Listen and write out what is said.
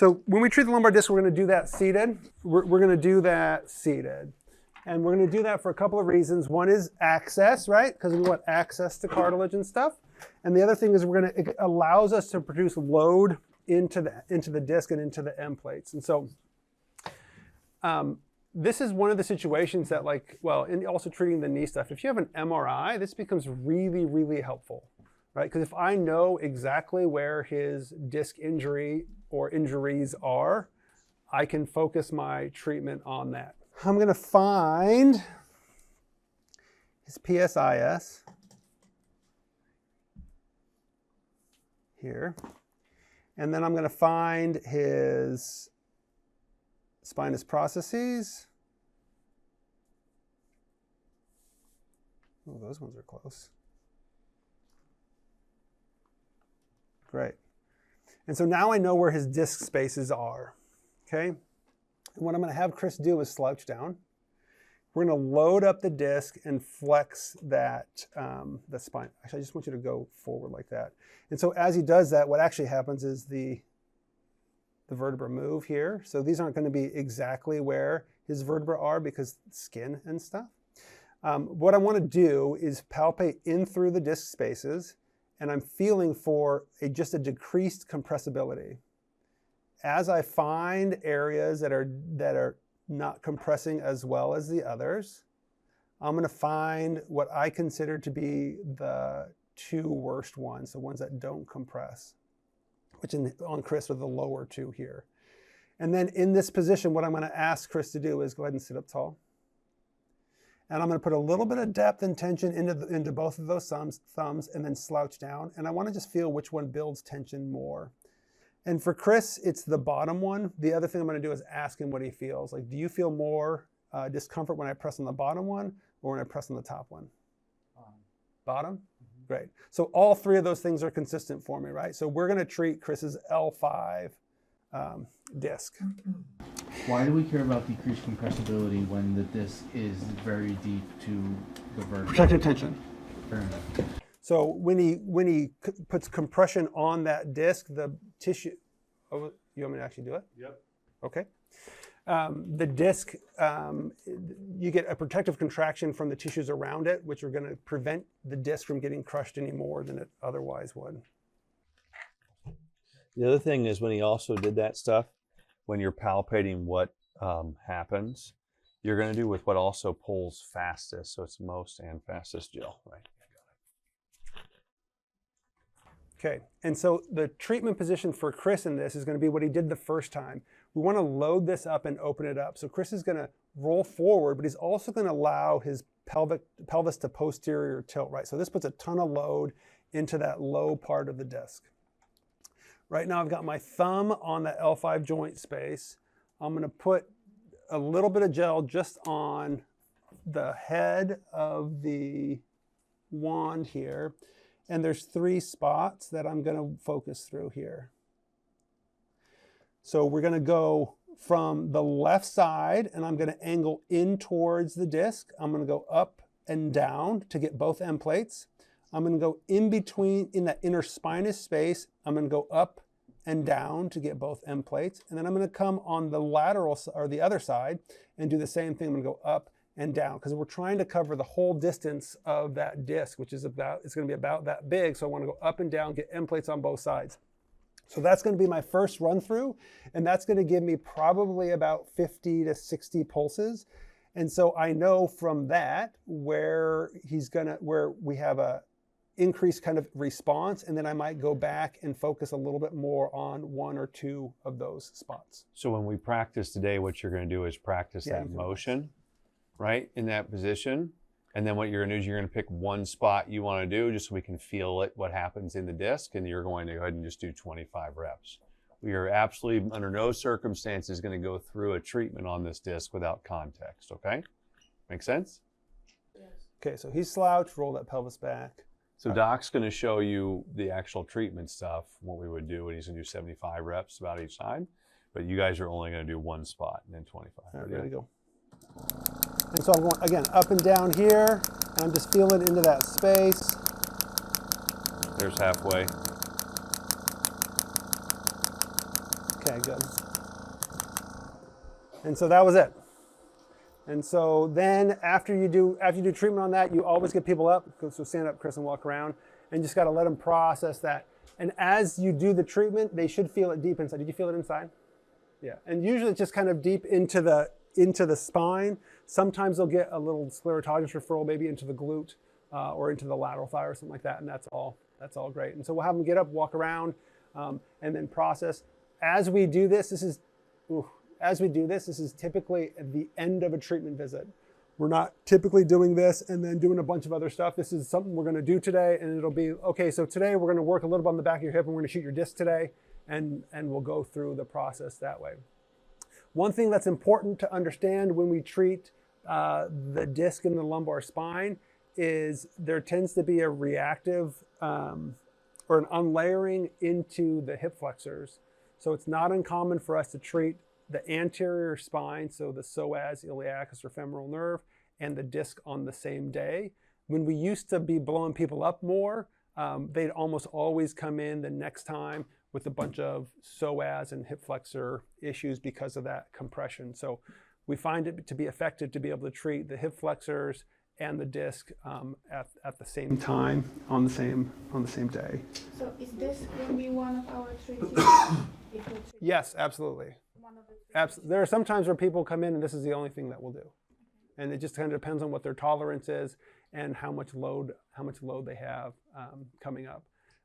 So when we treat the lumbar disc, we're going to do that seated. We're going to do that seated. And we're going to do that for a couple of reasons. One is access, right? Because we want access to cartilage and stuff. And the other thing is it allows us to produce load into the disc and into the end plates. And so this is one of the situations that, like, well, in also treating the knee stuff, if you have an MRI, this becomes really, really helpful, right? Because if I know exactly where his disc injury or injuries are, I can focus my treatment on that. I'm going to find his PSIS here, and then I'm going to find his spinous processes. Oh, those ones are close. Great. And so now I know where his disc spaces are, okay? And what I'm going to have Chris do is slouch down. We're going to load up the disc and flex that, the spine. Actually, I just want you to go forward like that. And so as he does that, what actually happens is the vertebrae move here. So these aren't going to be exactly where his vertebrae are because skin and stuff. What I want to do is palpate in through the disc spaces, and I'm feeling for just a decreased compressibility. As I find areas that are not compressing as well as the others, I'm going to find what I consider to be the two worst ones, the ones that don't compress, which on Chris are the lower two here. And then in this position, what I'm going to ask Chris to do is go ahead and sit up tall. And I'm going to put a little bit of depth and tension into both of those thumbs and then slouch down. And I want to just feel which one builds tension more. And for Chris, it's the bottom one. The other thing I'm going to do is ask him what he feels. Like, do you feel more discomfort when I press on the bottom one or when I press on the top one? Bottom? Mm-hmm. Great. So all three of those things are consistent for me, right? So we're going to treat Chris's L5 disc. Why do we care about decreased compressibility when the disc is very deep to the vertebrae? Protective tension. Fair enough. So when he puts compression on that disc, the tissue. Oh, you want me to actually do it? Yep. Okay. The disc, you get a protective contraction from the tissues around it, which are going to prevent the disc from getting crushed any more than it otherwise would. The other thing is when he also did that stuff, when you're palpating what happens, you're going to do with what also pulls fastest. So it's most and fastest gel, right? Okay, and so the treatment position for Chris in this is going to be what he did the first time. We want to load this up and open it up. So Chris is going to roll forward, but he's also going to allow his pelvis to posterior tilt, right? So this puts a ton of load into that low part of the disc. Right now I've got my thumb on the L5 joint space. I'm going to put a little bit of gel just on the head of the wand here. And there's 3 spots that I'm going to focus through here. So we're going to go from the left side, and I'm going to angle in towards the disc. I'm going to go up and down to get both end plates. I'm going to go in between, in that inner spinous space. I'm going to go up and down to get both end plates. And then I'm going to come on the lateral, or the other side, and do the same thing. I'm going to go up and down, because we're trying to cover the whole distance of that disc, which is it's going to be about that big. So I want to go up and down, get end plates on both sides. So that's going to be my first run through, and that's going to give me probably about 50 to 60 pulses. And so I know from that where we have a increased kind of response, and then I might go back and focus a little bit more on 1 or 2 of those spots. So when we practice today, what you're going to do is practice that motion, right, in that position. And then what you're going to do is you're going to pick one spot you want to do just so we can feel it, what happens in the disc, and you're going to go ahead and just do 25 reps. We are absolutely under no circumstances going to go through a treatment on this disc without context, okay? Make sense? Yes. Okay, so he's slouched, roll that pelvis back. So Doc's going to show you the actual treatment stuff, what we would do, and he's going to do 75 reps about each side. But you guys are only going to do one spot and then 25. All right, ready to go. And so I'm going, again, up and down here, and I'm just feeling into that space. There's halfway. Okay, good. And so that was it. And so then after you do treatment on that, you always get people up. So stand up, Chris, and walk around, and just got to let them process that. And as you do the treatment, they should feel it deep inside. Did you feel it inside? Yeah. And usually it's just kind of deep into the spine. Sometimes they'll get a little sclerotogenic referral, maybe into the glute or into the lateral thigh or something like that. And that's all great. And so we'll have them get up, walk around, and then process. As we do this, this is typically at the end of a treatment visit. We're not typically doing this and then doing a bunch of other stuff. This is something we're going to do today, and it'll be, okay, so today we're going to work a little bit on the back of your hip, and we're going to shoot your disc today, and we'll go through the process that way. One thing that's important to understand when we treat the disc in the lumbar spine is there tends to be a reactive or an unlayering into the hip flexors. So it's not uncommon for us to treat the anterior spine, so the psoas, iliacus, or femoral nerve, and the disc on the same day. When we used to be blowing people up more, they'd almost always come in the next time with a bunch of psoas and hip flexor issues because of that compression. So we find it to be effective to be able to treat the hip flexors and the disc at the same time on the same day. So is this going to be one of our treatments? Yes, absolutely. There are some times where people come in and this is the only thing that we'll do, and it just kind of depends on what their tolerance is and how much load they have coming up.